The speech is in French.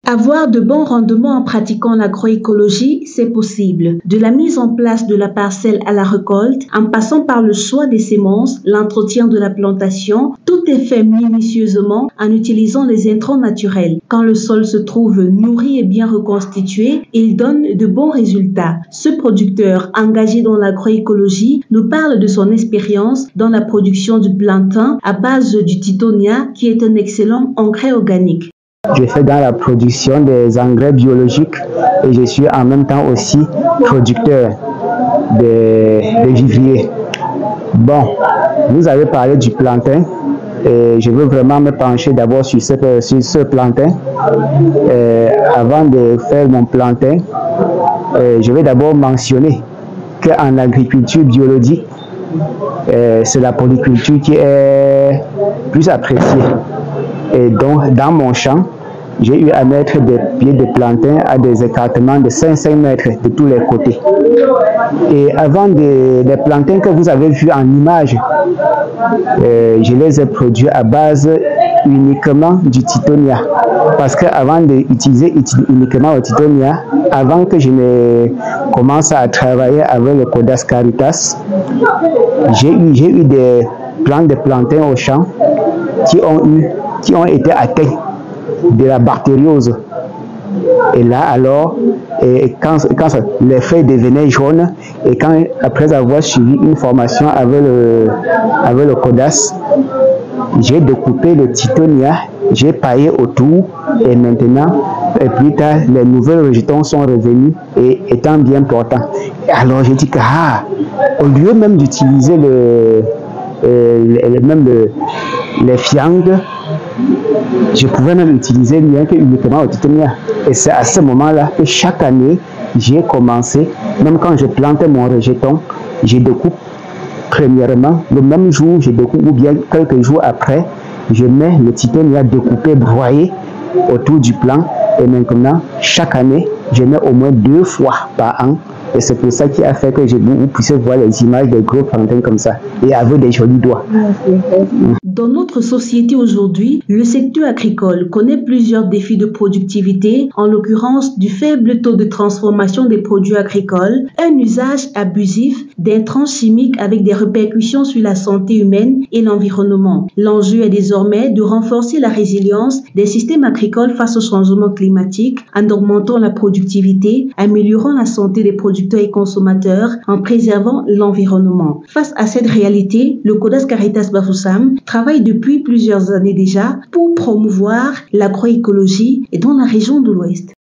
Avoir de bons rendements en pratiquant l'agroécologie, c'est possible. De la mise en place de la parcelle à la récolte, en passant par le choix des semences, l'entretien de la plantation, tout est fait minutieusement en utilisant les intrants naturels. Quand le sol se trouve nourri et bien reconstitué, il donne de bons résultats. Ce producteur engagé dans l'agroécologie nous parle de son expérience dans la production du plantain à base du Titonia, qui est un excellent engrais organique. Je fais dans la production des engrais biologiques et je suis en même temps aussi producteur de vivriers. Bon, vous avez parlé du plantain et je veux vraiment me pencher d'abord sur ce plantain. Avant de faire mon plantain, je vais d'abord mentionner qu'en agriculture biologique, c'est la polyculture qui est plus appréciée. Et donc, dans mon champ, j'ai eu à mettre des pieds de plantain à des écartements de 5 mètres de tous les côtés. Et avant les plantains que vous avez vus en image, je les ai produits à base uniquement du Titonia. Parce qu'avant d'utiliser uniquement le Titonia, avant que je ne commence à travailler avec le Codas Caritas, j'ai eu des plants de plantain au champ qui ont été atteints de la bactériose. Et là alors, quand les feuilles devenaient jaunes, et après avoir suivi une formation avec le Codas, j'ai découpé le Titonia, j'ai paillé autour, et maintenant, plus tard, les nouvelles rejetons sont revenus et étant bien portants. Et alors j'ai dit que au lieu même d'utiliser les fiangres, je pouvais même utiliser rien que uniquement au Titonia. Et c'est à ce moment-là que chaque année, j'ai commencé, même quand je plantais mon rejeton, je découpe premièrement, le même jour, je découpe, ou bien quelques jours après, je mets le Titonia découpé, broyé autour du plant. Et maintenant, chaque année, je mets au moins 2 fois par an. Et c'est pour ça qui a fait que vous puissiez voir les images des gros plantains comme ça, et avec des jolis doigts. Dans notre société aujourd'hui, le secteur agricole connaît plusieurs défis de productivité, en l'occurrence du faible taux de transformation des produits agricoles, un usage abusif d'intrants chimiques avec des répercussions sur la santé humaine et l'environnement. L'enjeu est désormais de renforcer la résilience des systèmes agricoles face au changement climatique en augmentant la productivité, améliorant la santé des producteurs et consommateurs, en préservant l'environnement. Face à cette réalité, le Codas Caritas Bafoussam travaille depuis plusieurs années déjà pour promouvoir l'agroécologie dans la région de l'Ouest.